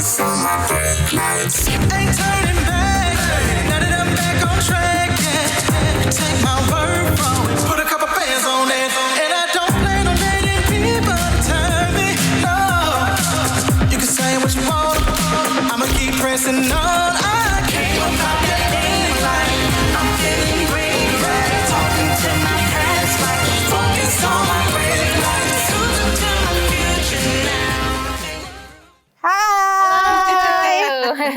Ain't turning back. Now that I'm back on track, yeah. Take my word from it. Put a couple bands on it. And I don't plan on letting people turn me. No. You can say what you want. I'ma keep pressing on. I can't go pop that thing like I'm feeling green. Right? Talking to my past like focus on my red lights. Cruising to my future now. Hi!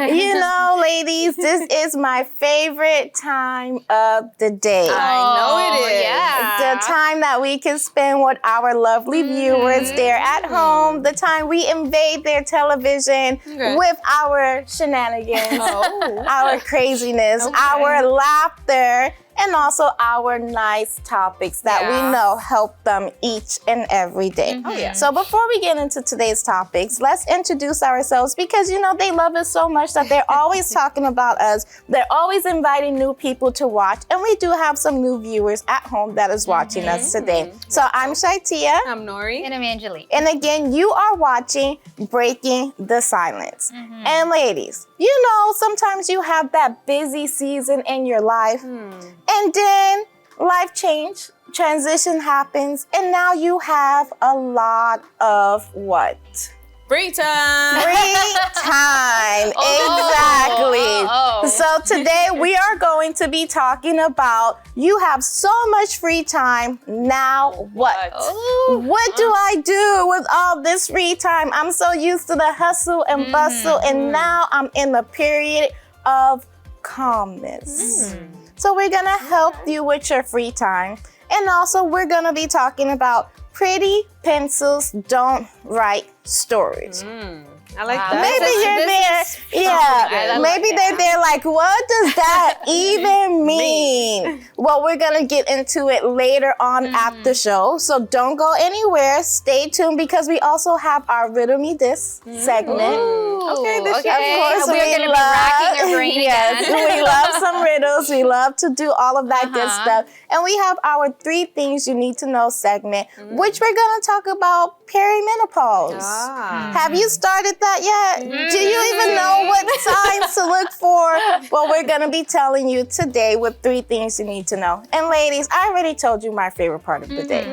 You know, ladies, this is my favorite time of the day. I know it is. The time that we can spend with our lovely viewers. They're at home. The time we invade their television with our shenanigans, our craziness, our laughter, and also our nice topics that we know help them each and every day. So before we get into today's topics, let's introduce ourselves because, you know, they love us so much that they're always talking about us. They're always inviting new people to watch. And we do have some new viewers at home that is watching us today. So I'm ShyTia. I'm Nori. And I'm Angeli. And again, you are watching Breaking the Silence. And ladies, you know, sometimes you have that busy season in your life. And then life change, transition happens, and now you have a lot of what? Free time. Free time, exactly. So today we are going to be talking about you have so much free time, now what? What do I do with all this free time? I'm so used to the hustle and bustle, and now I'm in the period of calmness. So we're gonna help you with your free time. And also we're gonna be talking about pretty pencils don't write stories. I like that. Maybe you're there. Maybe they're there like, what does that even mean? Well, we're gonna get into it later on at the show. So don't go anywhere. Stay tuned because we also have our Riddle Me This segment. Okay, Of course, we're going to be racking our brain yes, again. we love some riddles. We love to do all of that good stuff. And we have our 3 things you need to know segment, which we're going to talk about perimenopause. Have you started that yet? Do you even know what signs to look for? Well, we're going to be telling you today with 3 things you need to know. And ladies, I already told you my favorite part of the day,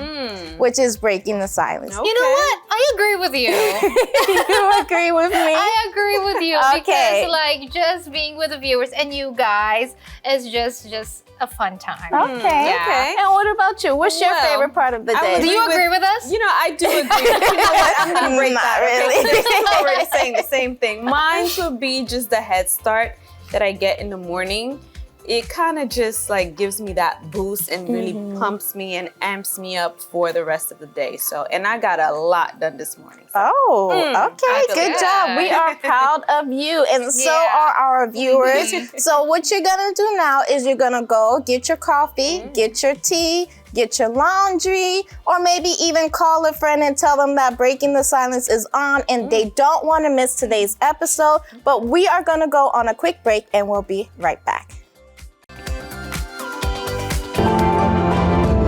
which is breaking the silence. You know what? I agree with you. You agree with me? I agree with you Okay. because like just being with the viewers and you guys is just a fun time. Okay. And what about you? What's your favorite part of the day? Do you agree with us? You know, I do agree. But you know what? I'm going to break Not that. really. Okay? They're already saying the same thing. Mine would be just the head start that I get in the morning. It kind of just like gives me that boost and really pumps me and amps me up for the rest of the day. So, and I got a lot done this morning. So. Okay, good job. We are proud of you, and so are our viewers. So what you're gonna do now is you're gonna go get your coffee, get your tea, get your laundry, or maybe even call a friend and tell them that Breaking the Silence is on and they don't want to miss today's episode. But we are gonna go on a quick break and we'll be right back.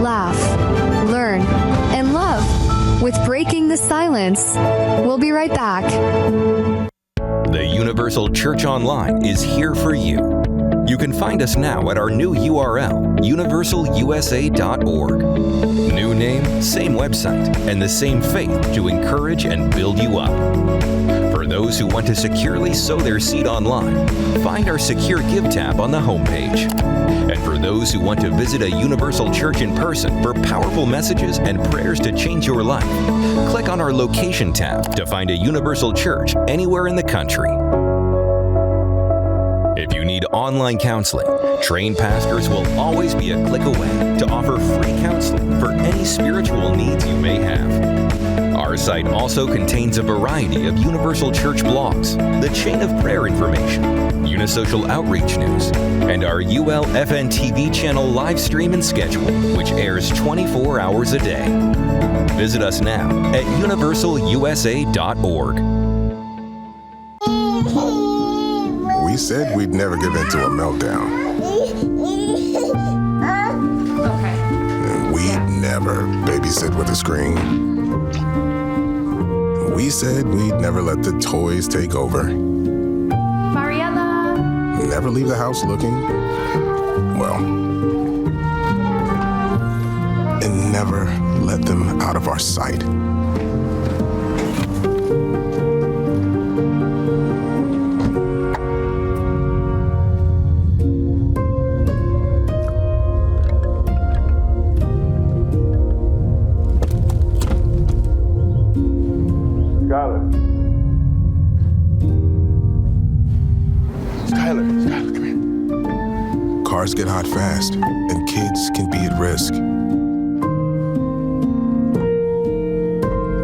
Laugh, learn, and love with Breaking the Silence. We'll be right back. The Universal Church Online is here for you. You can find us now at our new URL, universalusa.org. New name, same website, and the same faith to encourage and build you up. For those who want to securely sow their seed online, find our Secure Give tab on the homepage. And for those who want to visit a Universal Church in person for powerful messages and prayers to change your life, click on our Location tab to find a Universal Church anywhere in the country. If you need online counseling, trained pastors will always be a click away to offer free counseling for any spiritual needs you may have. Our site also contains a variety of Universal Church blogs, the Chain of Prayer information, Unisocial Outreach news, and our ULFN TV channel live stream and schedule, which airs 24 hours a day. Visit us now at universalusa.org. We said we'd never give in to a meltdown. And we'd never babysit with a screen. We said we'd never let the toys take over. Mariella. Never leave the house looking, well, and never let them out of our sight. Skylar, come here. Cars get hot fast, and kids can be at risk.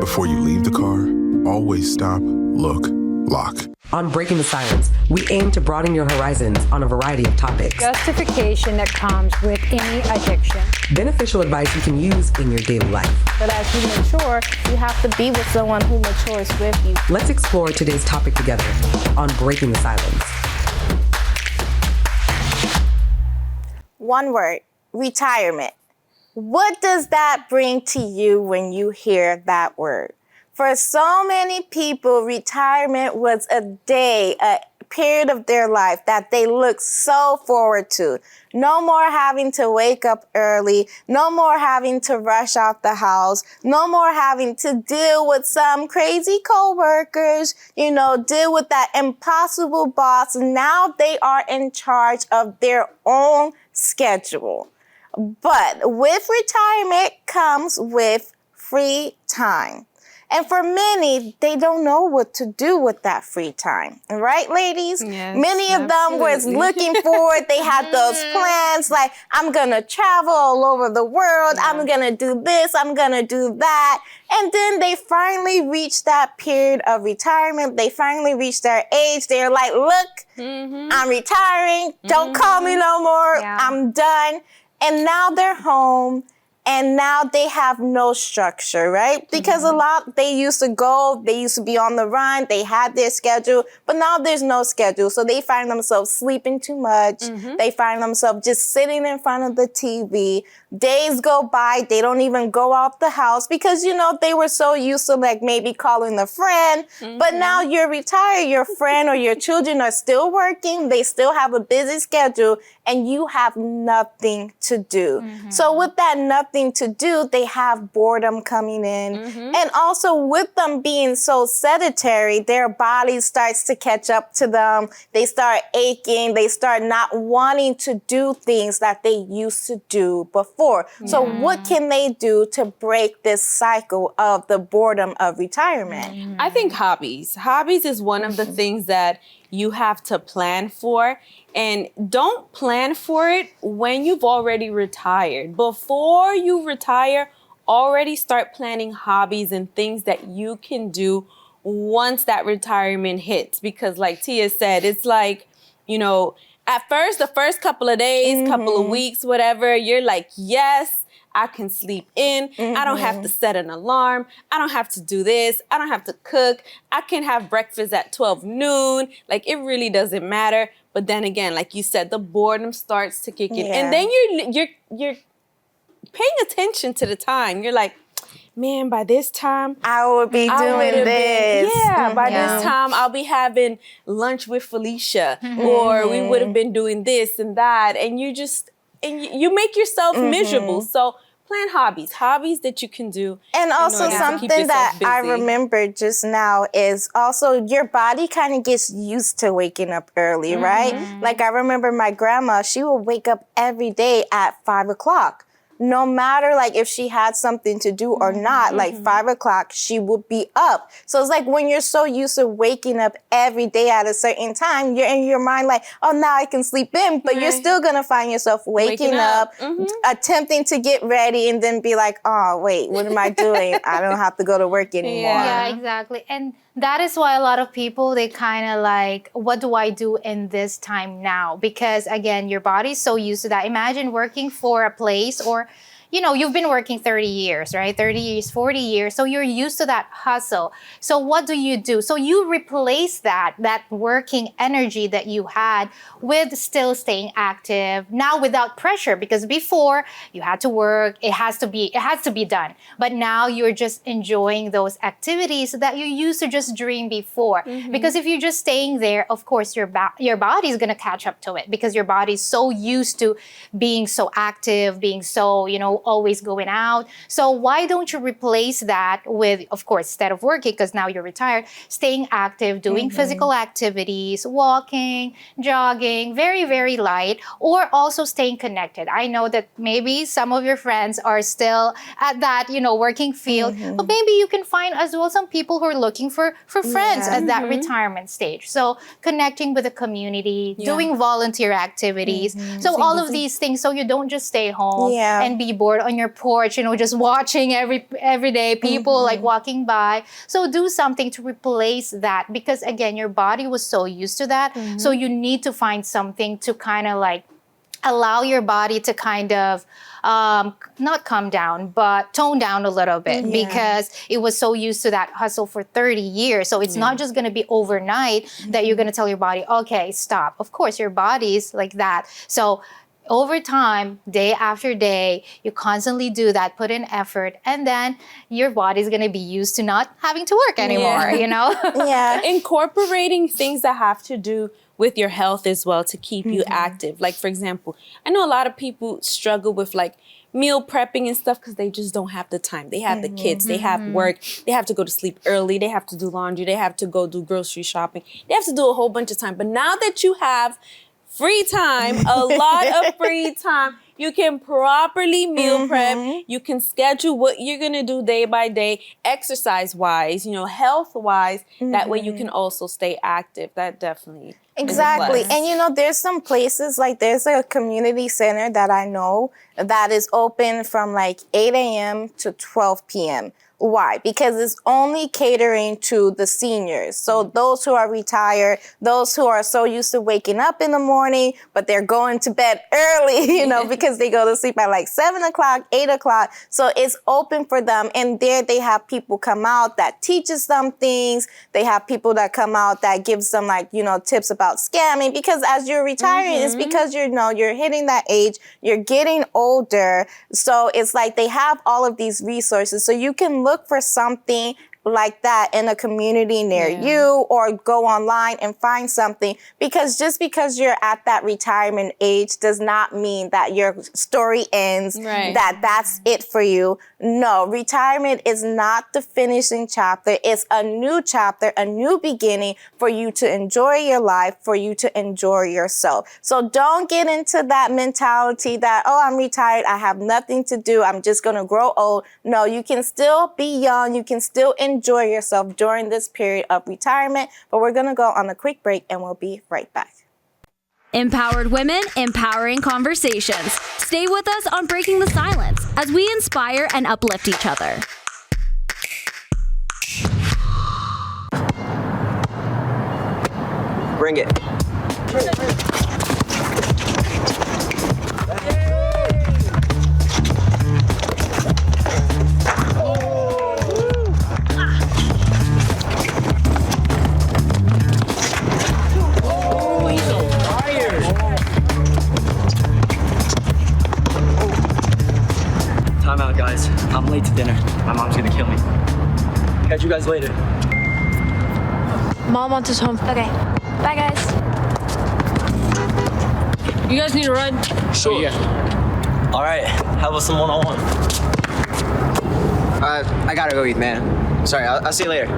Before you leave the car, always stop, look, lock. On Breaking the Silence, we aim to broaden your horizons on a variety of topics. Justification that comes with any addiction. Beneficial advice you can use in your daily life. But as you mature, you have to be with someone who matures with you. Let's explore today's topic together on Breaking the Silence. One word, retirement. What does that bring to you when you hear that word? For so many people, retirement was a period of their life that they look so forward to. No more having to wake up early, no more having to rush out the house, no more having to deal with some crazy coworkers, deal with that impossible boss. Now they are in charge of their own schedule. But with retirement comes with free time. And for many, they don't know what to do with that free time. Right, ladies? Yes, many of them was absolutely. looking forward. They had those plans like, I'm going to travel all over the world. Yeah. I'm going to do this. I'm going to do that. And then they finally reached that period of retirement. They finally reached their age. They're like, look, I'm retiring. Don't call me no more. Yeah. I'm done. And now they're home. And now they have no structure, right? Because they used to be on the run, they had their schedule, but now there's no schedule. So they find themselves sleeping too much. They find themselves just sitting in front of the TV. Days go by, they don't even go out the house because, they were so used to like maybe calling a friend. But now you're retired, your friend or your children are still working. They still have a busy schedule and you have nothing to do. So with that nothing to do, they have boredom coming in. And also with them being so sedentary, their body starts to catch up to them. They start aching. They start not wanting to do things that they used to do before. So what can they do to break this cycle of the boredom of retirement? I think hobbies. Hobbies is one of the things that you have to plan for. And don't plan for it when you've already retired. Before you retire, already start planning hobbies and things that you can do once that retirement hits. Because like Tia said, it's like, at first, the first couple of days, couple of weeks, whatever, you're like, yes, I can sleep in. I don't have to set an alarm. I don't have to do this. I don't have to cook. I can have breakfast at 12 noon. Like, it really doesn't matter. But then again, like you said, the boredom starts to kick in. Yeah. And then you're paying attention to the time. You're like, man, by this time, I would be doing this. By this time, I'll be having lunch with Felicia. Or we would have been doing this and that. And you make yourself miserable. So plan hobbies that you can do. And also in order to keep something yourself that I busy. remembered just now is also your body kind of gets used to waking up early, right? Like I remember my grandma, she would wake up every day at 5 o'clock. No matter like if she had something to do or not, like 5 o'clock, she would be up. So it's like when you're so used to waking up every day at a certain time, you're in your mind like, oh, now I can sleep in, but you're still gonna find yourself waking up, attempting to get ready and then be like, oh, wait, what am I doing? I don't have to go to work anymore. Yeah, exactly. And that is why a lot of people, they kind of like, what do I do in this time now? Because again, your body's so used to that. Imagine working for a place or you've been working 30 years, right? 30 years, 40 years. So you're used to that hustle. So what do? So you replace that working energy that you had with still staying active, now without pressure, because before you had to work, it has to be done. But now you're just enjoying those activities that you used to just dream before. Because if you're just staying there, of course, your body is going to catch up to it, because your body's so used to being so active, being so, always going out. So why don't you replace that with, of course, instead of working, because now you're retired, staying active, doing physical activities, walking, jogging, very, very light, or also staying connected. I know that maybe some of your friends are still at that, working field, but maybe you can find as well some people who are looking for friends at that retirement stage. So connecting with the community, doing volunteer activities. So all of these things, so you don't just stay home and be bored on your porch, just watching every day people like walking by. So do something to replace that, because again, your body was so used to that. So you need to find something to kind of like allow your body to kind of not come down, but tone down a little bit, because it was so used to that hustle for 30 years. So it's not just going to be overnight that you're going to tell your body, okay, stop. Of course, your body's like that. So over time, day after day, you constantly do that, put in effort, and then your body's going to be used to not having to work anymore, Incorporating things that have to do with your health as well to keep you active. Like, for example, I know a lot of people struggle with like meal prepping and stuff because they just don't have the time. They have the kids, they have work, they have to go to sleep early, they have to do laundry, they have to go do grocery shopping, they have to do a whole bunch of time. But now that you have free time, a lot of free time, you can properly meal prep. You can schedule what you're going to do day by day, exercise-wise, health-wise. That way you can also stay active. That definitely Exactly. is a plus. And there's some places, like there's a community center that I know that is open from like 8 a.m. to 12 p.m. Why? Because it's only catering to the seniors. So those who are retired, those who are so used to waking up in the morning, but they're going to bed early, because they go to sleep at like 7 o'clock, 8 o'clock. So it's open for them. And there they have people come out that teaches them things. They have people that come out that gives them like, tips about scamming. Because as you're retiring, it's because you're hitting that age, you're getting older. So it's like they have all of these resources. So you can look for something like that in a community near you, or go online and find something, because just because you're at that retirement age does not mean that your story ends, that's it for you. No, retirement is not the finishing chapter. It's a new chapter, a new beginning for you to enjoy your life, for you to enjoy yourself. So don't get into that mentality that, oh, I'm retired, I have nothing to do, I'm just going to grow old. No, you can still be young, you can still enjoy yourself during this period of retirement. But we're going to go on a quick break and we'll be right back. Empowered women, empowering conversations. Stay with us on Breaking the Silence as we inspire and uplift each other. Bring it. Time out, guys. I'm late to dinner. My mom's gonna kill me. Catch you guys later. Mom wants us home. Okay. Bye, guys. You guys need a ride? Sure. Yeah. All right. How about some one-on-one? I gotta go eat, man. Sorry. I'll see you later.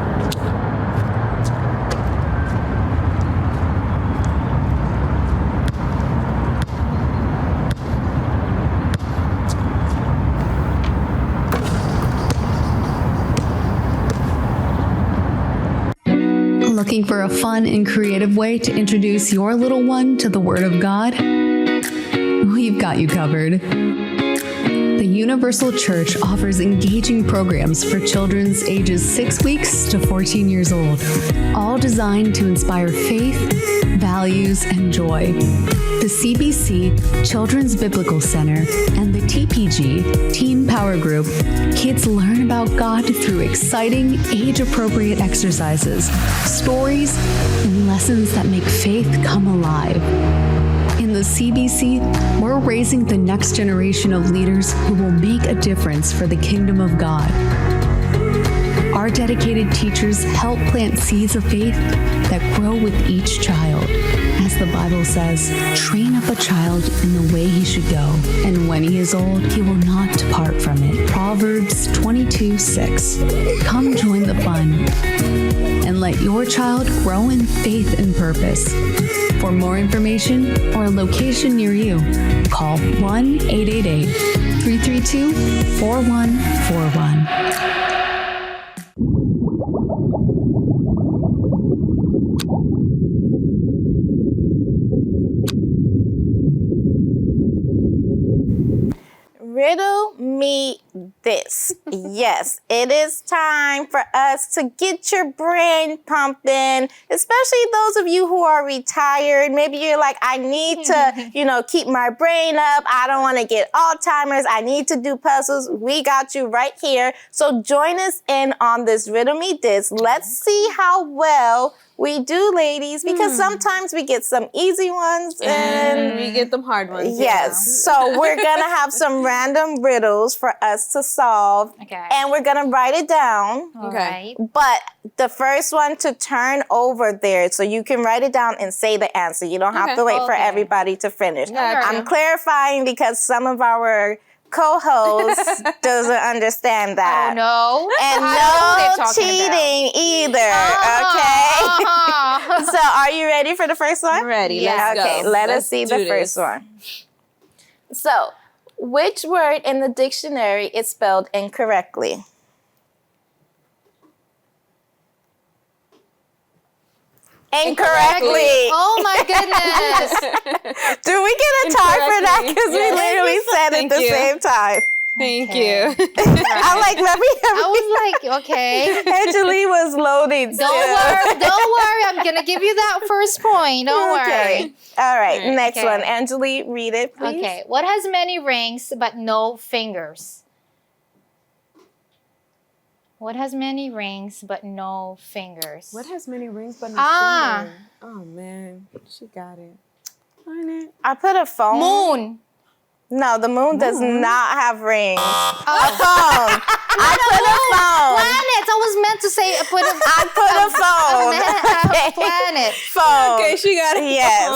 Looking for a fun and creative way to introduce your little one to the Word of God? We've got you covered. The Universal Church offers engaging programs for children's ages 6 weeks to 14 years old, all designed to inspire faith, values, and joy. The CBC Children's Biblical Center and the TPG Teen Power Group, kids learn about God through exciting, age-appropriate exercises, stories, and lessons that make faith come alive. In the CBC, we're raising the next generation of leaders who will make a difference for the kingdom of God. Our dedicated teachers help plant seeds of faith that grow with each child. As the Bible says, train up a child in the way he should go, and when he is old, he will not depart from it. Proverbs 22:6. Come join the fun and let your child grow in faith and purpose. For more information or a location near you, call 1-888-332-4141. Riddle me this. Yes, it is time for us to get your brain pumping, especially those of you who are retired. Maybe you're like, I need to, keep my brain up. I don't want to get Alzheimer's. I need to do puzzles. We got you right here. So join us in on this Riddle Me This. Let's see how well we do, ladies, because sometimes we get some easy ones and we get them hard ones. Yes. So we're going to have some random riddles for us to solve. Okay. And we're going to write it down. Okay. But the first one to turn over there, so you can write it down and say the answer. You don't have to wait for everybody to finish. I'm clarifying because some of our co-host doesn't understand that. Oh, no. And no cheating either, okay? So are you ready for the first one? I'm ready. Yeah. Let's Okay, go. let's see the first one. So, which word in the dictionary is spelled incorrectly? Incorrectly. Oh my goodness. Do we get a tie for that? Because we literally said it at the same time. Thank you. I'm like, let me. I was like, okay. Angeli was loading. Don't worry. I'm gonna give you that first point. Don't worry. All right. Next one. Angeli, read it, please. Okay. What has many rings but no fingers? What has many rings but no fingers? What has many rings but no fingers? Oh man, she got it. Find it. I put a phone. Moon. No, the moon does not have rings. A phone. I put a phone. Planets. I was meant to say I put a phone. Planet. Phone. Okay, she got it. Yes.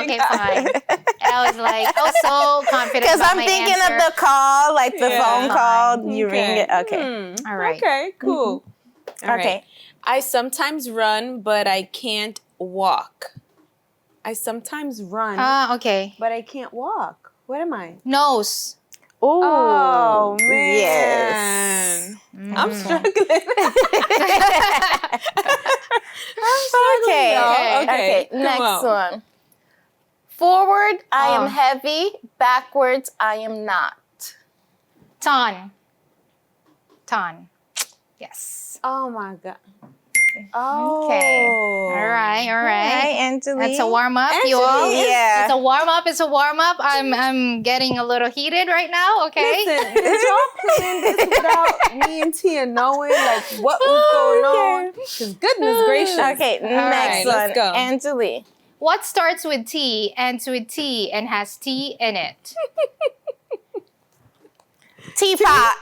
Okay, fine. I was like, I was so confident because about I'm my thinking answer. of the call, like the phone call. You ring it. Okay. All right. Okay, cool. All Okay. right. I sometimes run, but I can't walk. I sometimes run, Okay. but I can't walk. What am I? Nose. Ooh. Oh, man. Yes. I'm struggling. Okay. Next one. Forward, I am heavy. Backwards, I am not. Ton. Yes. Oh my God. Oh. Okay. All right. All right, Angeli. That's a warm up, you all. Yeah. It's a warm up. I'm getting a little heated right now. Okay. Listen, did y'all plan this without me and Tia knowing like what was going on? Because goodness gracious. Okay, next one. Let's go. Angeli. What starts with T, ends with T, and has T in it? Teapot.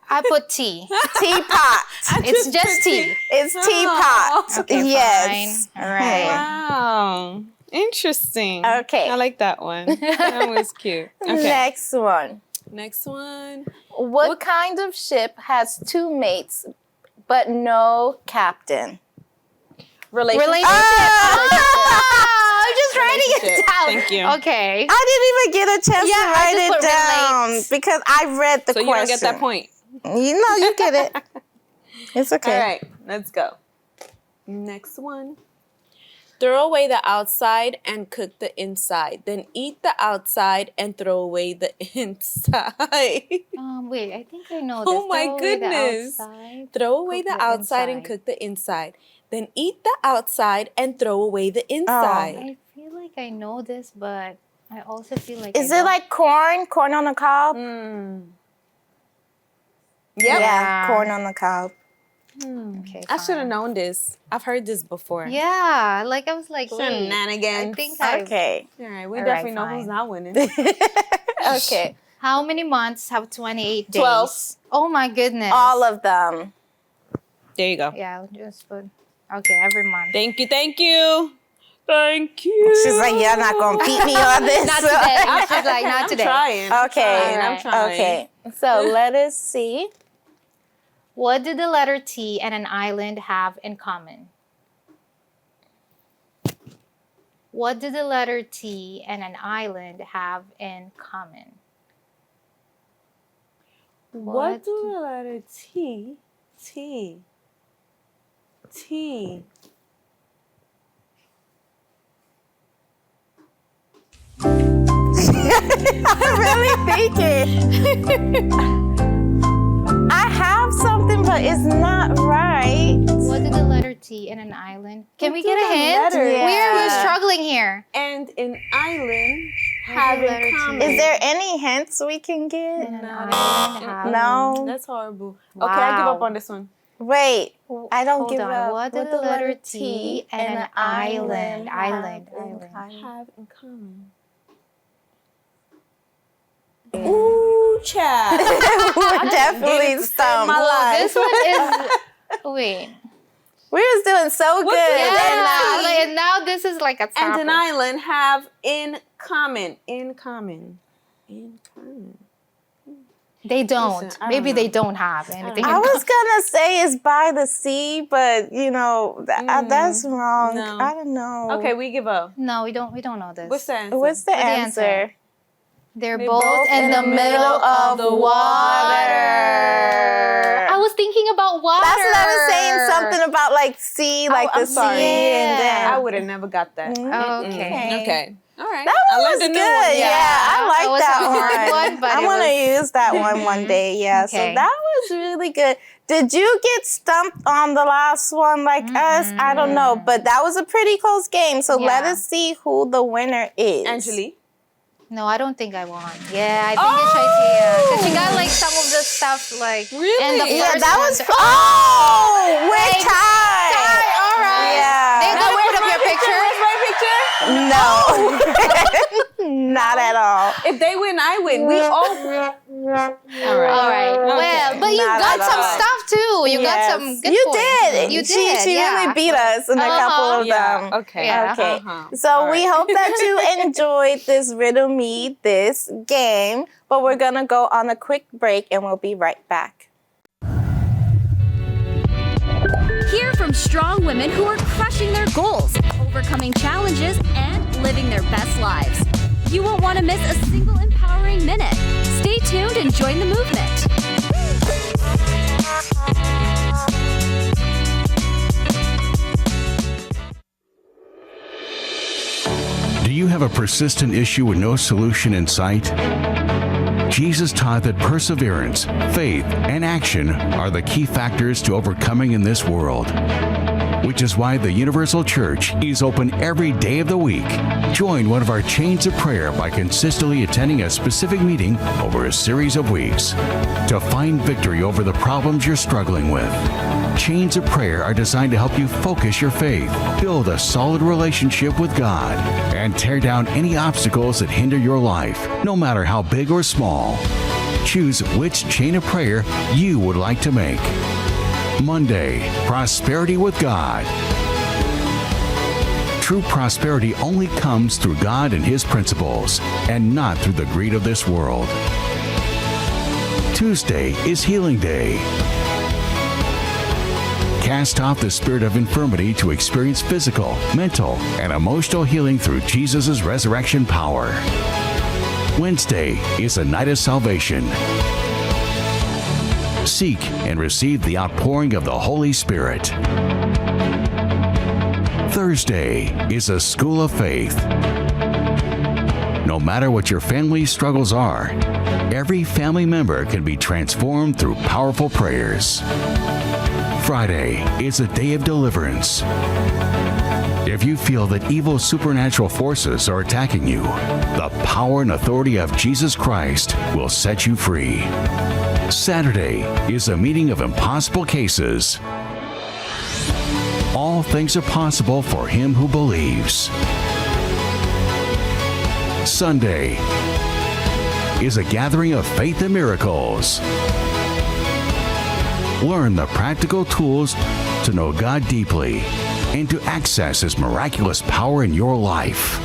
I put T. Teapot. It's just T. It's teapot. Okay, yes. fine. All right. Wow. Interesting. Okay. I like that one. That was cute. Okay. Next one. Next one. What kind of ship has two mates but no captain? Relationship. I'm just writing it down. Thank you. Okay. I didn't even get a chance to I write just it put down relates. because I read the So question. you don't get that point. You know, you get it. It's okay. All right. Let's go. Next one. Throw away the outside and cook the inside. Then eat the outside and throw away the inside. Wait, I think I know this. Oh my Throw away the goodness. outside, Throw away cook the outside and cook the inside. Then eat the outside and throw away the inside. I feel like I know this, but I also feel like Is it like corn? Corn on the cob? Yep. Yeah, corn on the cob. Okay, I should have known this. I've heard this before. Yeah, like I was like, wait, Shenanigans. I think I. Okay. All right, we All definitely right, know who's fine. not winning. Okay. How many months have 28 days? 12. Oh my goodness. All of them. There you go. Yeah, I'll just put. Okay, every month. Thank you, thank you. Thank you. She's like, you're not going to beat me on this. Not today. I was like, not today. Okay. I'm trying. Okay. So let us see. What do the letter T and an island have in common? What do the letter T and an island have in common? What do the letter T? I'm really thinking. I have something, but it's not right. What do the letter T and an island? Can we get do a the hint? letter We're T struggling here. And an island What have do the in letter T common. Is there any hints we can get? And an island have. No. That's horrible. Okay, I give up on this one. Wait, I don't Hold give on. up. What do the letter T and an island Have in common. Ooh, child. We're definitely stumped. Well, this one is. Wait. We was doing so good. Yeah, and now this is like a And topic. an island have in common. They don't. Listen, I Maybe don't they know. don't have anything. I was gonna say it's by the sea, but you know that's wrong. No. I don't know. Okay, we give up. No, we don't know this. What's the answer? What's the answer? They're both in the middle of the water. I was thinking about water. That's what I was saying. Something about like sea, like I'm the sea, sorry. and then I would have never got that. Okay. Okay. All right. that I one learned was a new good. one. Yeah, I like was that a hard one. one, but I it want to was- use that one day. Yeah. So Okay. that was really good. Did you get stumped on the last one like us? I don't know, but that was a pretty close game. So let Yeah. us see who the winner is. Angeli. No, I don't think I won. Yeah, I think it's ShyTia. Because she got like some of the stuff like. Really? And the Yeah, first that one. was. Oh, we're tied. All right. Yeah. They're gonna put up your picture. No, not at all. If they win, I win. We all. All right. Well, but you Not got at some all. stuff too. You got Yes. some good You points. did. You She did. really beat us in a couple of them. Okay. Yeah. Okay. So All we right. hope that you enjoyed this Riddle Me This game, but we're gonna go on a quick break and we'll be right back. Hear from strong women who are crushing their goals, overcoming challenges, and living their best lives. You won't want to miss a single empowering minute. Stay tuned and join the movement. Do you have a persistent issue with no solution in sight? Jesus taught that perseverance, faith, and action are the key factors to overcoming in this world. Which is why the Universal Church is open every day of the week. Join one of our chains of prayer by consistently attending a specific meeting over a series of weeks to find victory over the problems you're struggling with. Chains of prayer are designed to help you focus your faith, build a solid relationship with God, and tear down any obstacles that hinder your life, no matter how big or small. Choose which chain of prayer you would like to make. Monday, Prosperity with God. True prosperity only comes through God and His principles, and not through the greed of this world. Tuesday is Healing Day. Cast off the spirit of infirmity to experience physical, mental, and emotional healing through Jesus' resurrection power. Wednesday is a night of salvation. Seek and receive the outpouring of the Holy Spirit. Thursday is a school of faith. No matter what your family struggles are, every family member can be transformed through powerful prayers. Friday is a day of deliverance. If you feel that evil supernatural forces are attacking you, the power and authority of Jesus Christ will set you free. Saturday is a meeting of impossible cases. All things are possible for him who believes. Sunday is a gathering of faith and miracles. Learn the practical tools to know God deeply and to access his miraculous power in your life.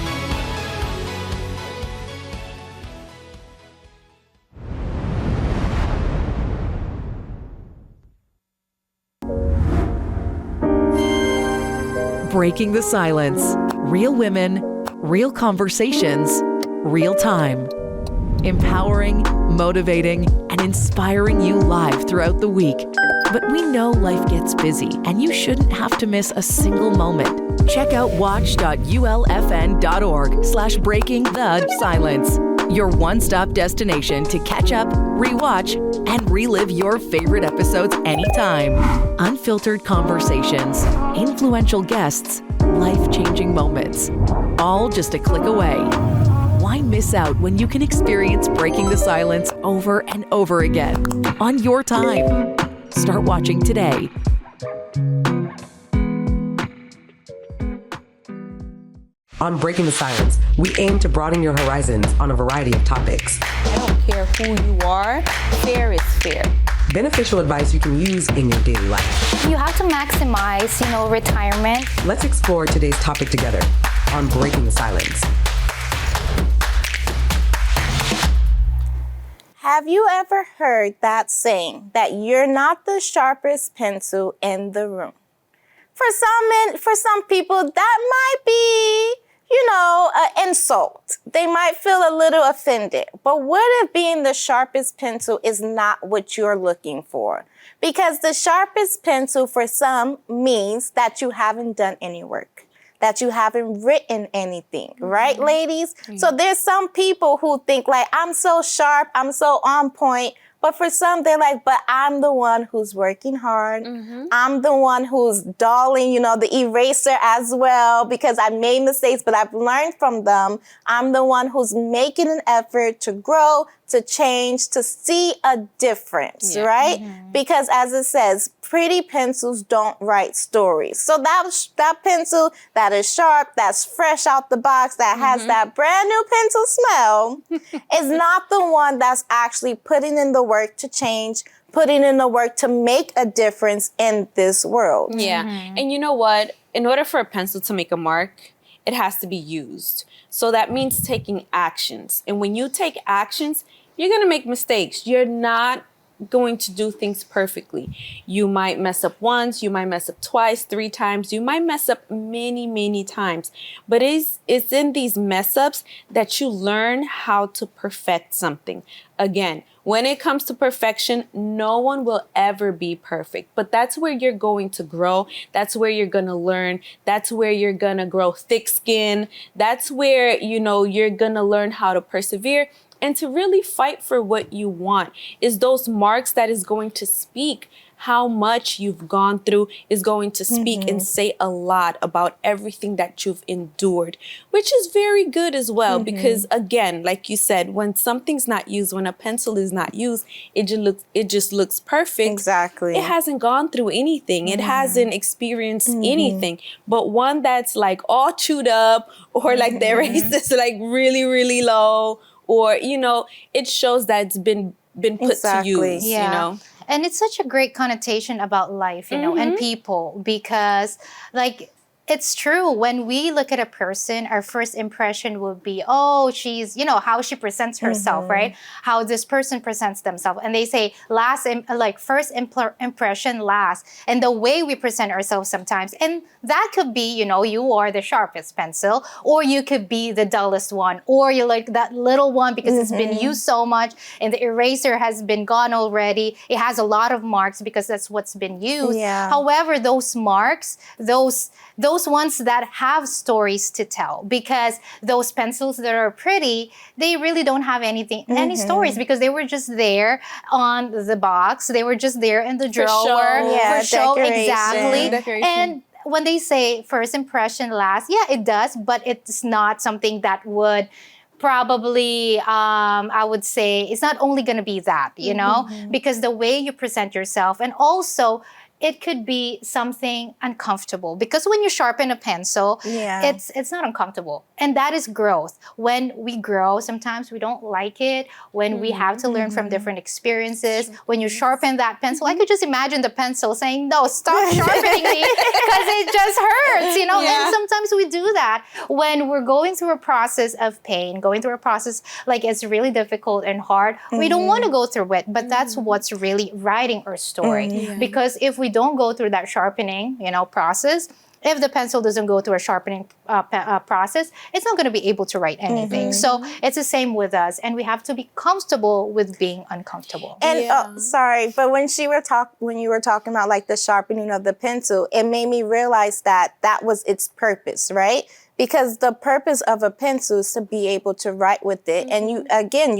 Breaking the silence. Real women, real conversations, real time. Empowering, motivating, and inspiring you live throughout the week. But we know life gets busy, and you shouldn't have to miss a single moment. Check out watch.ulfn.org/breaking-the-silence. Your one-stop destination to catch up, rewatch, and relive your favorite episodes anytime. Unfiltered conversations, influential guests, life-changing moments. All just a click away. Why miss out when you can experience Breaking the Silence over and over again on your time? Start watching today. On Breaking the Silence, we aim to broaden your horizons on a variety of topics. I don't care who you are, fair is fair. Beneficial advice you can use in your daily life. You have to maximize, retirement. Let's explore today's topic together on Breaking the Silence. Have you ever heard that saying that you're not the sharpest pencil in the room? For some people, that might be, an insult. They might feel a little offended. But what if being the sharpest pencil is not what you're looking for? Because the sharpest pencil for some means that you haven't done any work, that you haven't written anything, right, ladies? Mm-hmm. So there's some people who think like, I'm so sharp, I'm so on point. But for some, they're like, but I'm the one who's working hard. Mm-hmm. I'm the one who's dulling, the eraser as well, because I made mistakes, but I've learned from them. I'm the one who's making an effort to grow, to change, to see a difference, right? Mm-hmm. Because as it says, pretty pencils don't write stories. So that pencil that is sharp, that's fresh out the box, that has that brand new pencil smell, is not the one that's actually putting in the work to change, putting in the work to make a difference in this world. Yeah. Mm-hmm. And you know what? In order for a pencil to make a mark, it has to be used. So that means taking actions. And when you take actions, you're going to make mistakes. You're not going to do things perfectly. You might mess up once, you might mess up twice, 3 times, you might mess up many, many times. But it's in these mess ups that you learn how to perfect something. Again, when it comes to perfection, no one will ever be perfect, but that's where you're going to grow. That's where you're going to learn. That's where you're going to grow thick skin. That's where, you're going to learn how to persevere and to really fight for what you want. Is those marks that is going to speak how much you've gone through, is going to speak and say a lot about everything that you've endured, which is very good as well. Because again, like you said, when something's not used, when a pencil is not used, it just looks perfect. Exactly. It hasn't gone through anything. It hasn't experienced anything. But one that's like all chewed up, or like the eraser is like really, really low, or, it shows that it's been put to use, And it's such a great connotation about life, and people, because it's true. When we look at a person, our first impression would be, oh, she's, how she presents herself, right? How this person presents themselves. And they say first impression last. And the way we present ourselves sometimes. And that could be, you are the sharpest pencil, or you could be the dullest one, or you're like that little one because it's been used so much and the eraser has been gone already. It has a lot of marks because that's what's been used. Yeah. However, those marks, those those ones that have stories to tell, because those pencils that are pretty, they really don't have any stories, because they were just there on the box. They were just there in the drawer. For show, exactly. Decoration. And when they say first impression lasts, yeah, it does, but it's not something that would probably, I would say, it's not only going to be that, you know, because the way you present yourself, and also it could be something uncomfortable, because when you sharpen a pencil, it's not uncomfortable. And that is growth. When we grow, sometimes we don't like it, when we have to learn from different experiences. When you sharpen that pencil, I could just imagine the pencil saying, no, stop sharpening me, because it just hurts, you know? And sometimes we do that when we're going through a process of pain, going through a process like it's really difficult and hard. We don't want to go through it, but that's what's really writing our story. Because if we don't go through that sharpening, you know, process, if the pencil doesn't go through a sharpening process, it's not going to be able to write anything. So it's the same with us, and we have to be comfortable with being uncomfortable. And sorry, but when you were talking about like the sharpening of the pencil, it made me realize that was its purpose, right? Because the purpose of a pencil is to be able to write with it. And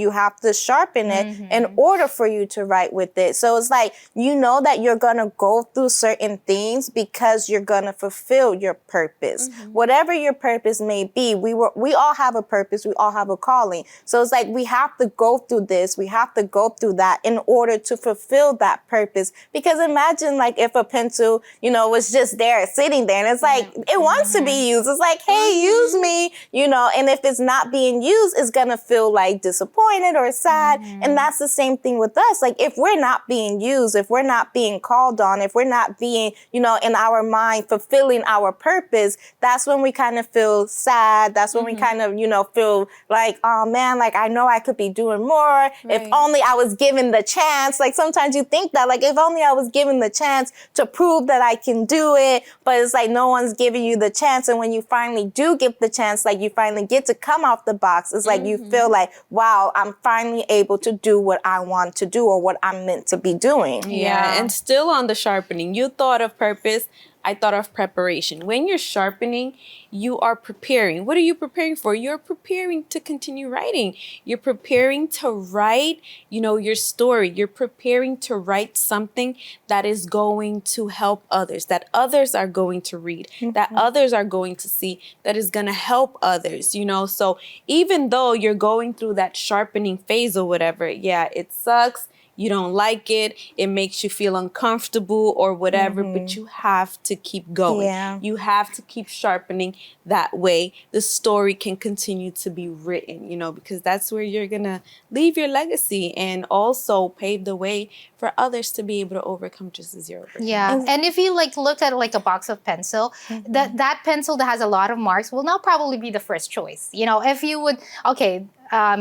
you have to sharpen it in order for you to write with it. So it's like, you know that you're going to go through certain things because you're going to fulfill your purpose. Whatever your purpose may be, we all have a purpose. We all have a calling. So it's like, we have to go through this. We have to go through that in order to fulfill that purpose. Because imagine like if a pencil, you know, was just there sitting there, and it's like, it wants to be used. It's like, hey, use me, you know, and if it's not being used, it's gonna feel like disappointed or sad. And that's the same thing with us. Like, if we're not being used, if we're not being called on, if we're not being, you know, in our mind fulfilling our purpose, that's when we kind of feel sad. That's when we kind of, you know, feel like, oh man, like I know I could be doing more. If only I was given the chance. Like sometimes you think that, like, if only I was given the chance to prove that I can do it, but it's like no one's giving you the chance. And when you finally do get the chance, like you finally get to come off the box, it's like you feel like, wow, I'm finally able to do what I want to do or what I'm meant to be doing. And still on the sharpening, you thought of purpose, I thought of preparation. When you're sharpening, you are preparing. What are you preparing for? You're preparing to continue writing. You're preparing to write, you know, your story. You're preparing to write something that is going to help others, that others are going to read, that others are going to see, that is going to help others, you know? So even though you're going through that sharpening phase or whatever, it sucks. You don't like it, it makes you feel uncomfortable or whatever, but you have to keep going. You have to keep sharpening. That way the story can continue to be written, you know, because that's where you're gonna leave your legacy and also pave the way for others to be able to overcome just as you're overcoming. And if you like look at like a box of pencil, that pencil that has a lot of marks will not probably be the first choice. You know, if you would,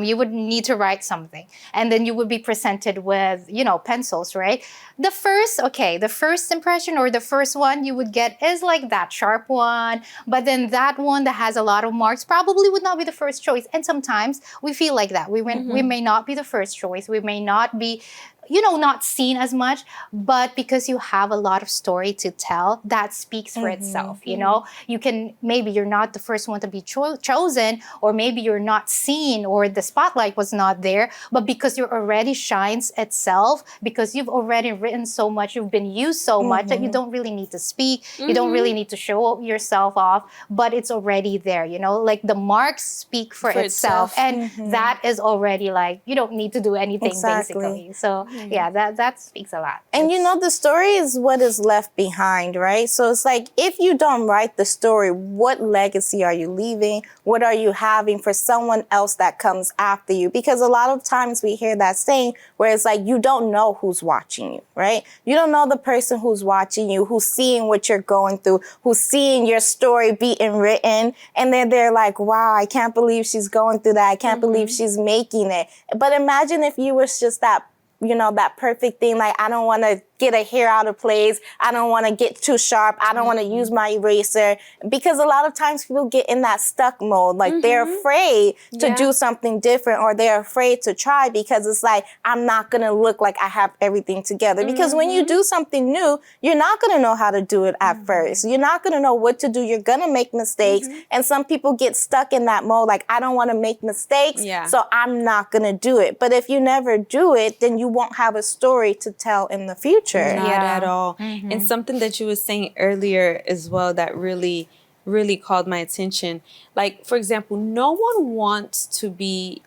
you would need to write something, and then you would be presented with, you know, pencils, right? The first impression or the first one you would get is like that sharp one, but then that one that has a lot of marks probably would not be the first choice. And sometimes we feel like that. We may not be the first choice. We may not be, you know, not seen as much, but because you have a lot of story to tell, that speaks for itself, you know? You can, maybe you're not the first one to be chosen, or maybe you're not seen, or the spotlight was not there, but because you're already shines itself, because you've already written so much, you've been used so much that you don't really need to speak, you don't really need to show yourself off, but it's already there, you know? Like the marks speak for itself. And that is already like, you don't need to do anything basically. So that speaks a lot. And you know, the story is what is left behind, right? So it's like, if you don't write the story, what legacy are you leaving? What are you having for someone else that comes after you? Because a lot of times we hear that saying where it's like, you don't know who's watching you, right? You don't know the person who's watching you, who's seeing what you're going through, who's seeing your story being written. And then they're like, wow, I can't believe she's going through that. I can't believe she's making it. But imagine if you was just that, you know, that perfect thing. Like, I don't want to get a hair out of place. I don't want to get too sharp. I don't want to use my eraser. Because a lot of times people get in that stuck mode. Like they're afraid to do something different, or they're afraid to try because it's like, I'm not going to look like I have everything together. Because when you do something new, you're not going to know how to do it at first. You're not going to know what to do. You're going to make mistakes. And some people get stuck in that mode. Like, I don't want to make mistakes. So I'm not going to do it. But if you never do it, then you won't have a story to tell in the future. Not at all. And something that you were saying earlier as well that really called my attention. Like, for example, no one wants to be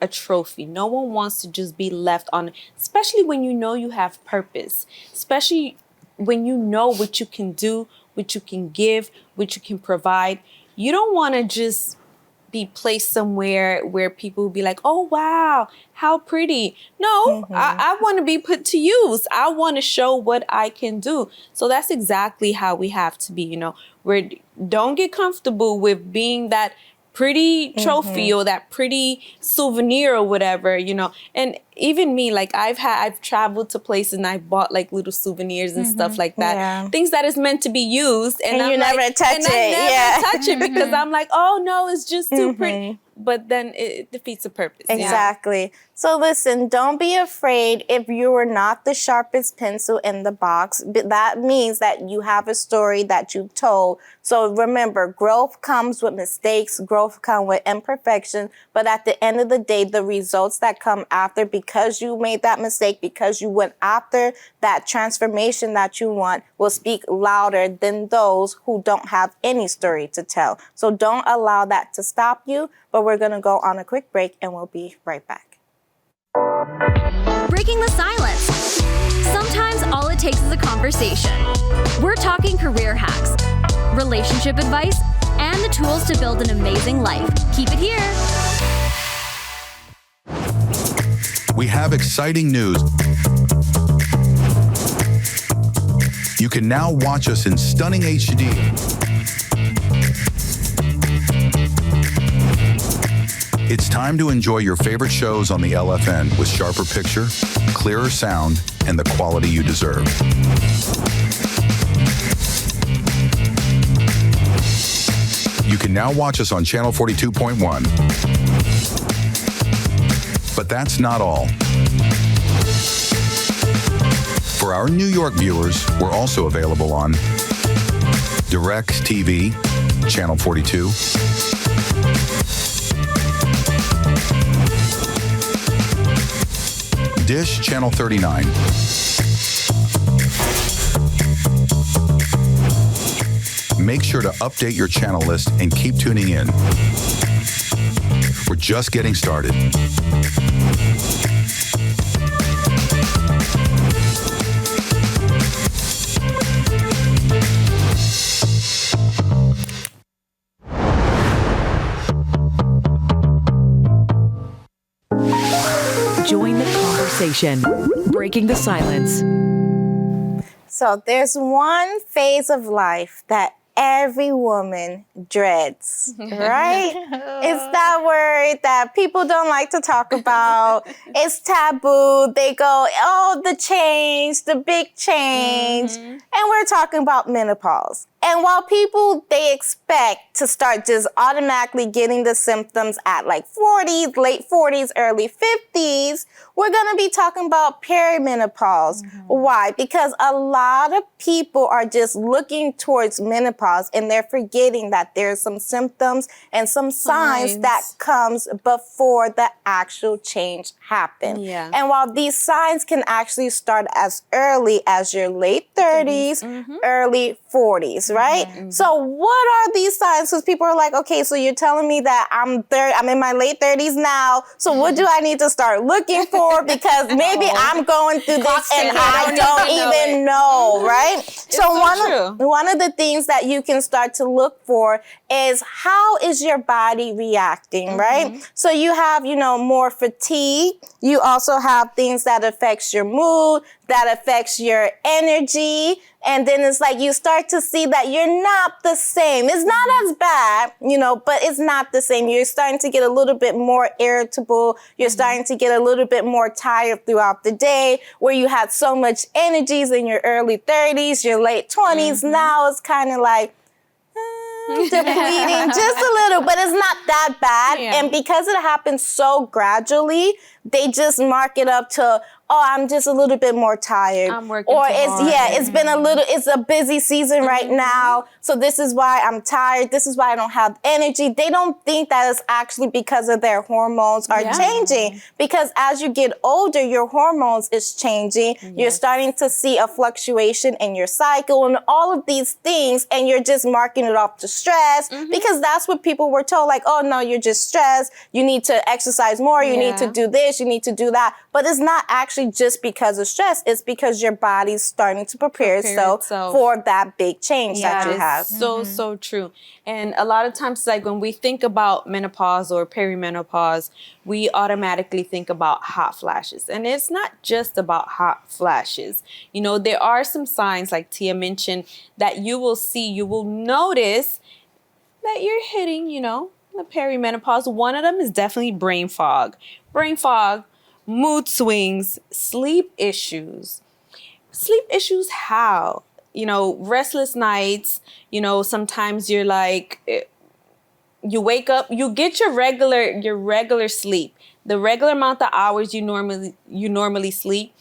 a trophy. No one wants to just be left on, especially when you know you have purpose, especially when you know what you can do, what you can give, what you can provide. You don't want to just be placed somewhere where people will be like, oh, wow, how pretty. No, I want to be put to use. I want to show what I can do. So that's exactly how we have to be, you know, where don't get comfortable with being that pretty trophy or that pretty souvenir or whatever, you know. And even me, like I've traveled to places and I've bought like little souvenirs and stuff like that. Things that is meant to be used. And you never touch it. I never touch it because I'm like, oh no, it's just too pretty. But then it defeats the purpose. Exactly. So listen, don't be afraid if you are not the sharpest pencil in the box. But that means that you have a story that you've told. So remember, growth comes with mistakes. Growth comes with imperfection. But at the end of the day, the results that come after, because you made that mistake, because you went after that transformation that you want, will speak louder than those who don't have any story to tell. So don't allow that to stop you. But we're going to go on a quick break and we'll be right back. Breaking the silence. Sometimes all it takes is a conversation. We're talking career hacks, relationship advice, and the tools to build an amazing life. Keep it here. We have exciting news. You can now watch us in stunning HD. It's time to enjoy your favorite shows on the LFN with sharper picture, clearer sound, and the quality you deserve. You can now watch us on channel 42.1. But that's not all. For our New York viewers, we're also available on Direct TV, channel 42, Dish Channel 39. Make sure to update your channel list and keep tuning in. We're just getting started. Join the conversation, breaking the silence. So there's one phase of life that every woman dreads, right? It's that word that people don't like to talk about. It's taboo. They go, oh, the change, the big change. And we're talking about menopause. And while people, they expect to start just automatically getting the symptoms at like 40s, late 40s, early 50s, we're going to be talking about perimenopause. Why? Because a lot of people are just looking towards menopause and they're forgetting that there's some symptoms and some signs that comes before the actual change happens. And while these signs can actually start as early as your late 30s, early 40s, right? So what are these signs? Because people are like, okay, so you're telling me that I'm in my late 30s now. So what do I need to start looking for? Because maybe I'm going through this and I don't even know, right? So one of the things that you can start to look for is how is your body reacting, right? So you have, more fatigue. You also have things that affects your mood, that affects your energy. And then it's like you start to see that you're not the same. It's not as bad, you know, but it's not the same. You're starting to get a little bit more irritable. You're starting to get a little bit more tired throughout the day, where you had so much energies in your early 30s, your late 20s. Now it's kind of like, depleting just a little, but it's not that bad. And because it happens so gradually, they just mark it up to, oh, I'm just a little bit more tired. I'm working or too it's hard. it's been it's a busy season right now, so this is why I'm tired. This is why I don't have energy. They don't think that it's actually because of their hormones are changing, because as you get older, your hormones is changing. You're starting to see a fluctuation in your cycle and all of these things, and you're just marking it off to stress, because that's what people were told, like, oh no, you're just stressed. You need to exercise more. You need to do this. You need to do that. But it's not actually just because of stress. It's because your body's starting to prepare itself for that big change that you have. So true. And a lot of times, like when we think about menopause or perimenopause, we automatically think about hot flashes. And it's not just about hot flashes. You know, there are some signs, like Tia mentioned, that you will see, you will notice that you're hitting, you know, the perimenopause. One of them is definitely brain fog. Brain fog, mood swings, sleep issues. Sleep issues how? You know, restless nights, you know, sometimes you're like, you wake up, you get your regular sleep, the regular amount of hours you normally sleep,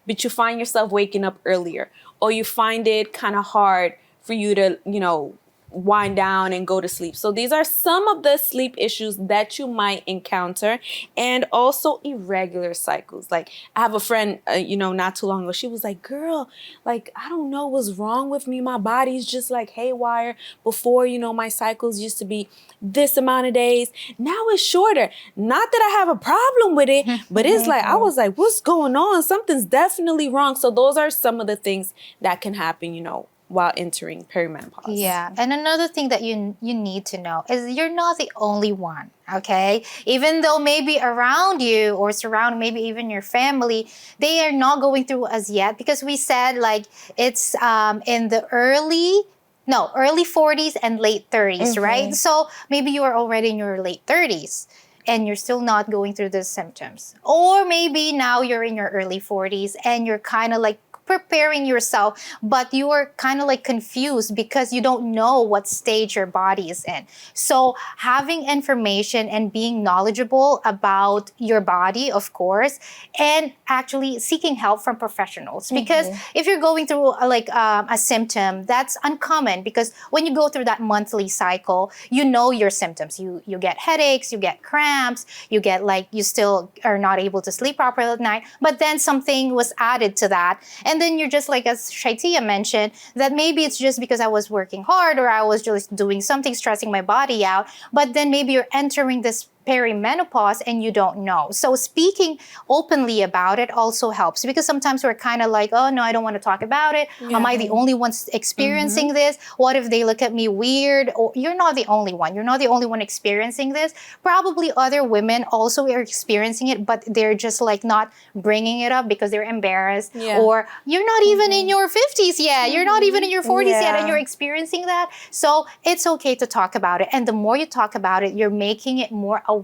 but you find yourself waking up earlier, or you find it kind of hard for you to, you know, wind down and go to sleep. So these are some of the sleep issues that you might encounter, and also irregular cycles. Like I have a friend, you know, not too long ago, she was like, girl, like, I don't know what's wrong with me. My body's just like haywire. Before, you know, my cycles used to be this amount of days. Now it's shorter. Not that I have a problem with it, but it's like, I was like, what's going on? Something's definitely wrong. So those are some of the things that can happen, you know, while entering perimenopause. Yeah, and another thing that you need to know is you're not the only one, okay? Even though maybe around you or surround maybe even your family, they are not going through as yet, because we said like it's in the early 40s and late 30s, right? So maybe you are already in your late 30s and you're still not going through the symptoms. Or maybe now you're in your early 40s and you're kind of like preparing yourself, but you are kind of like confused because you don't know what stage your body is in. So having information and being knowledgeable about your body, of course, and actually seeking help from professionals. Because if you're going through a symptom, that's uncommon, because when you go through that monthly cycle, you know your symptoms. You get headaches, you get cramps, you get like, you still are not able to sleep properly at night, but then something was added to that. And then you're just like, as ShyTia mentioned, that maybe it's just because I was working hard or I was just doing something, stressing my body out. But then maybe you're entering this perimenopause and you don't know. So speaking openly about it also helps, because sometimes we're kind of like, oh no, I don't want to talk about it. Am I the only one experiencing this? What if they look at me weird? Or you're not the only one. You're not the only one experiencing this. Probably other women also are experiencing it, but they're just like not bringing it up because they're embarrassed. Or you're not even in your 50s yet. You're not even in your 40s yet, and you're experiencing that. So it's okay to talk about it. And the more you talk about it, you're making it more aware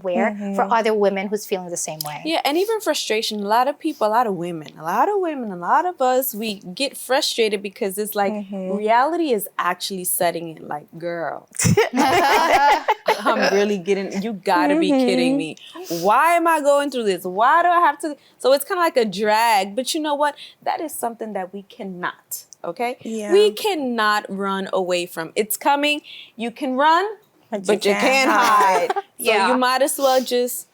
for other women who's feeling the same way. Yeah, and even frustration. A lot of people, a lot of us, we get frustrated because it's like reality is actually setting in. Like, girl, I'm really getting, you gotta be kidding me. Why am I going through this? Why do I have to? So it's kind of like a drag. But you know what? That is something that we cannot, okay? We cannot run away from. It's coming. You can run, but you can't hide. So you might as well just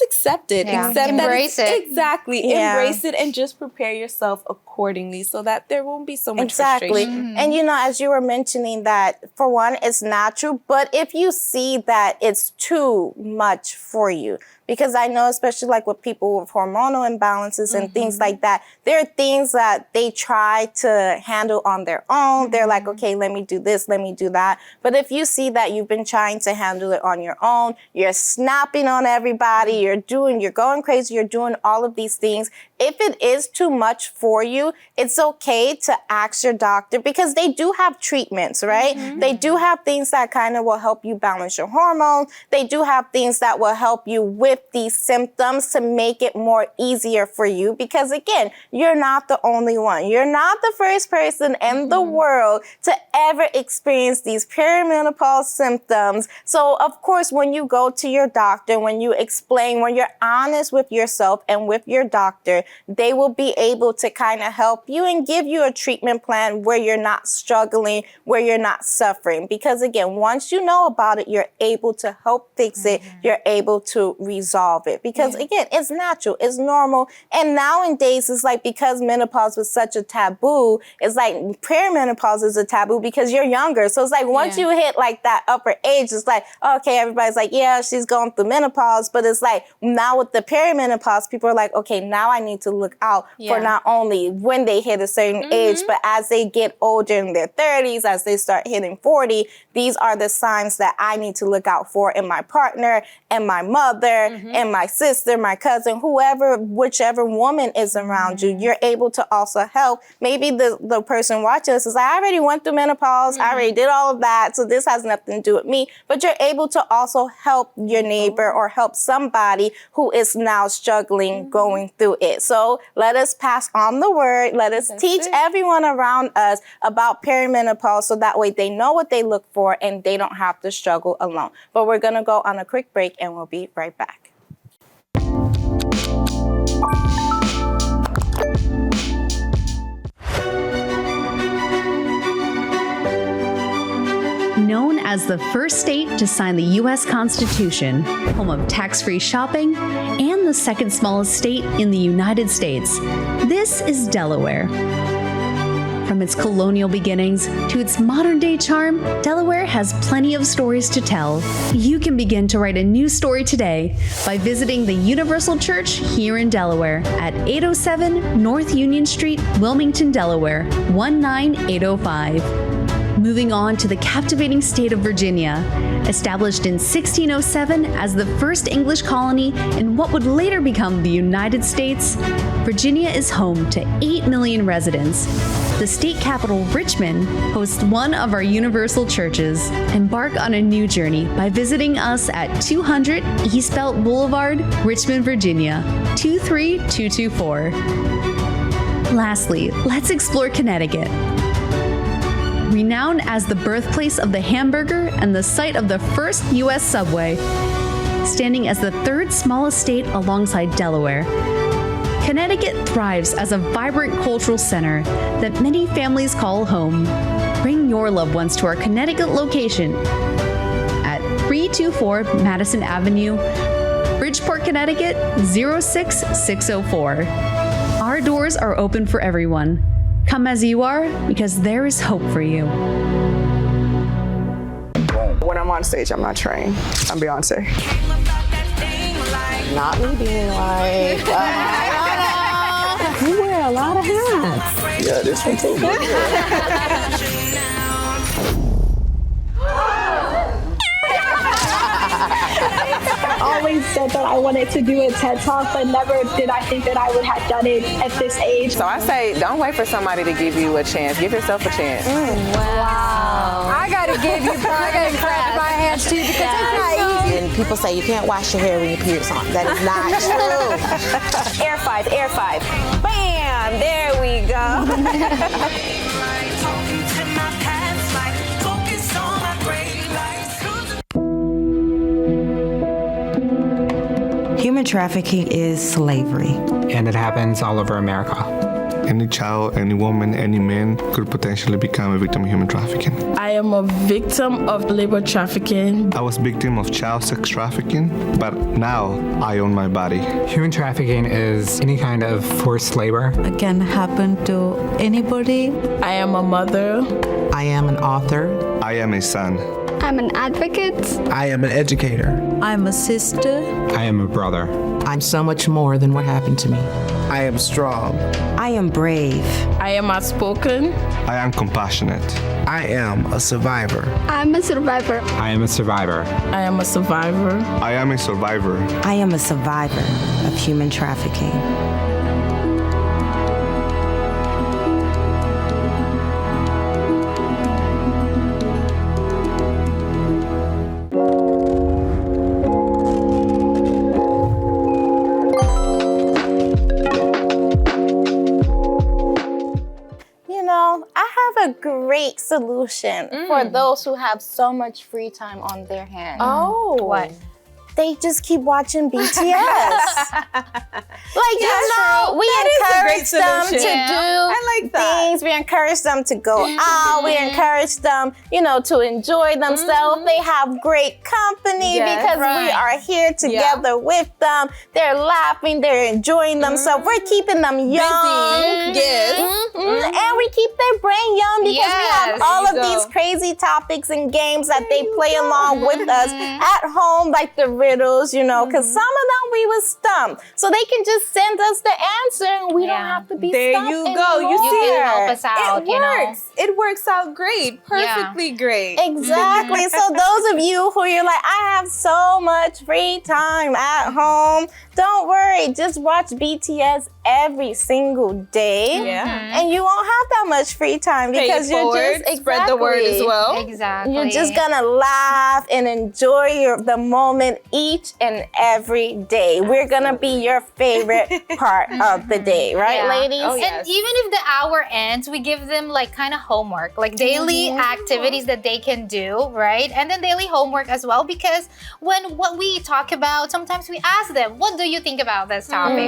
accept it. Embrace it. Exactly. Embrace it and just prepare yourself accordingly so that there won't be so much frustration. And you know, as you were mentioning that, for one, it's natural, but if you see that it's too much for you, because I know, especially like with people with hormonal imbalances and things like that, there are things that they try to handle on their own. They're like, okay, let me do this, let me do that. But if you see that you've been trying to handle it on your own, you're snapping on everybody, party, you're going crazy, you're doing all of these things. If it is too much for you, it's okay to ask your doctor, because they do have treatments, right? They do have things that kind of will help you balance your hormones. They do have things that will help you with these symptoms to make it more easier for you, because again, you're not the only one. You're not the first person in the world to ever experience these perimenopause symptoms. So of course, when you go to your doctor, when you explain, when you're honest with yourself and with your doctor, they will be able to kind of help you and give you a treatment plan where you're not struggling, where you're not suffering. Because again, once you know about it, you're able to help fix it. You're able to resolve it. Because again, it's natural, it's normal. And nowadays, it's like, because menopause was such a taboo, it's like perimenopause is a taboo because you're younger. So it's like, once you hit like that upper age, it's like, okay, everybody's like, yeah, she's going through menopause. But it's like, now with the perimenopause, people are like, okay, now I need to look out for not only when they hit a certain age, but as they get older in their 30s, as they start hitting 40, these are the signs that I need to look out for in my partner and my mother and my sister, my cousin, whoever, whichever woman is around you. You're able to also help. Maybe the person watching this is like, I already went through menopause. I already did all of that. So this has nothing to do with me. But you're able to also help your neighbor or help somebody who is now struggling going through it. So let us pass on the word. Let us teach everyone around us about perimenopause, so that way they know what they look for and they don't have to struggle alone. But we're going to go on a quick break and we'll be right back. Known as the first state to sign the U.S. Constitution, home of tax-free shopping, and the second smallest state in the United States, this is Delaware. From its colonial beginnings to its modern-day charm, Delaware has plenty of stories to tell. You can begin to write a new story today by visiting the Universal Church here in Delaware at 807 North Union Street, Wilmington, Delaware, 19805. Moving on to the captivating state of Virginia. Established in 1607 as the first English colony in what would later become the United States, Virginia is home to 8 million residents. The state capital, Richmond, hosts one of our universal churches. Embark on a new journey by visiting us at 200 East Belt Boulevard, Richmond, Virginia, 23224. Lastly, let's explore Connecticut. Renowned as the birthplace of the hamburger and the site of the first U.S. subway, standing as the third smallest state alongside Delaware, Connecticut thrives as a vibrant cultural center that many families call home. Bring your loved ones to our Connecticut location at 324 Madison Avenue, Bridgeport, Connecticut 06604. Our doors are open for everyone. Come as you are, because there is hope for you. When I'm on stage, I'm not trained. I'm Beyonce. Not me being like, you wear a lot of hats. Yeah, this one too. Always said that I wanted to do a TED Talk, but never did I think that I would have done it at this age. So I say, don't wait for somebody to give you a chance. Give yourself a chance. Wow. I gotta give you, I gotta clap my hands too, because it's not easy. And people say you can't wash your hair when your period's on. That is not true. Air 5, Air 5. Bam! There we go. Human trafficking is slavery. And it happens all over America. Any child, any woman, any man could potentially become a victim of human trafficking. I am a victim of labor trafficking. I was a victim of child sex trafficking, but now I own my body. Human trafficking is any kind of forced labor. It can happen to anybody. I am a mother. I am an author. I am a son. I'm an advocate. I am an educator. I'm a sister. I am a brother. I'm so much more than what happened to me. I am strong. I am brave. I am outspoken. I am compassionate. I am a survivor. I'm a survivor. I am a survivor. I am a survivor. I am a survivor. I am a survivor of human trafficking. I have a great solution for those who have so much free time on their hands. Oh. What? They just keep watching BTS. We encourage them to do things. We encourage them to go out. We encourage them, to enjoy themselves. They have great company because we are here together with them. They're laughing. They're enjoying themselves. We're keeping them young. And we keep their brain young because we have all of these crazy topics and games that they play along with us at home, like the riddles, because some of them we was stumped. So they can just send us the answer and we don't have to be stumped. There you go. You see, can help us out. It works. It works out great. Perfectly great. Exactly. So those of you who you're like, I have so much free time at home, don't worry. Just watch BTS every single day. And you won't have that much free time because you're just spread the word as well. Exactly. You're just gonna laugh and enjoy the moment each and every day. We're gonna be your favorite part of the day, right, ladies? Oh, yes. And even if the hour ends, we give them like kind of homework, like daily activities that they can do, right? And then daily homework as well, because when what we talk about, sometimes we ask them, what do you think about this topic,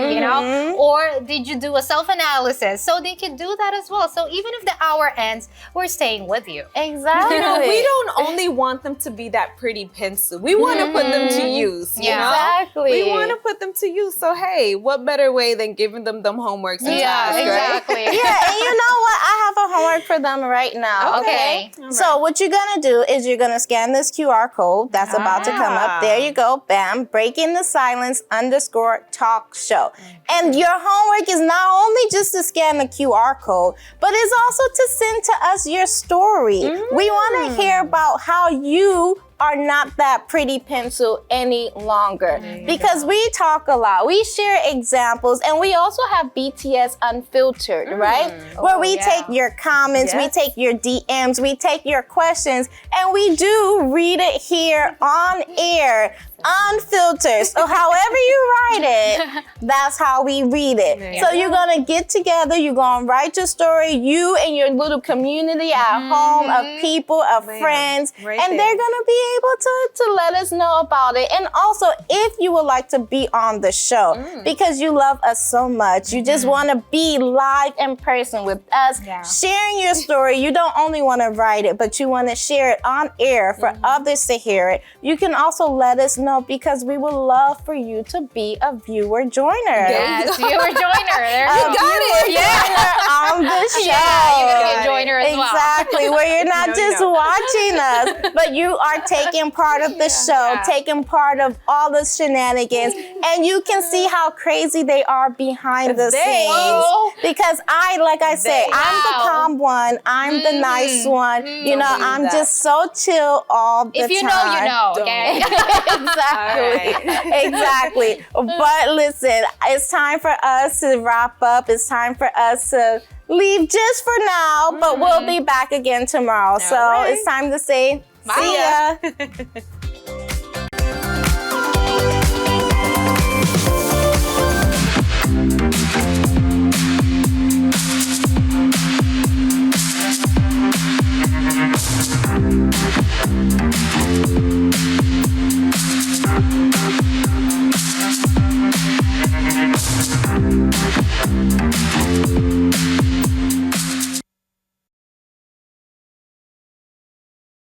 Or did you do a self-analysis? So they can do that as well. So even if the hour ends, we're staying with you. Exactly. We don't only want them to be that pretty pencil. We want to put them to use. Exactly. We want to put them to use. So hey, what better way than giving them homeworks and tasks, exactly. right? And you know what? I have a homework for them right now. Okay. So what you're gonna do is you're gonna scan this QR code that's about to come up. There you go. Bam. Breaking the Silence _talk show. And your homework is not only just to scan the QR code, but it's also to send to us your story. We want to hear about how you are not that pretty pencil any longer because we talk a lot. We share examples and we also have BTS Unfiltered, right? Where we take your comments, we take your DMs, we take your questions, and we do read it here on air. Unfiltered. So however you write it, that's how we read it. So you're gonna get together, you're gonna write your story, you and your little community at home of people, of friends, and they're gonna be able to let us know about it. And also, if you would like to be on the show because you love us so much, you just wanna be live in person with us, sharing your story. You don't only wanna write it, but you wanna share it on air for others to hear it. You can also let us know because we would love for you to be a viewer joiner. Yes, viewer joiner. You got it. Joiner on the show. Yeah, you're gonna be a joiner as well. Exactly, where you're not just watching us, but you are taking part of the show, taking part of all the shenanigans, and you can see how crazy they are behind the scenes. Because like I said, I'm the calm one, I'm the nice one. I'm just so chill all the time. If you know, you know. Okay. Exactly. But listen, it's time for us to wrap up. It's time for us to leave just for now, but we'll be back again tomorrow. So it's time to say, see ya.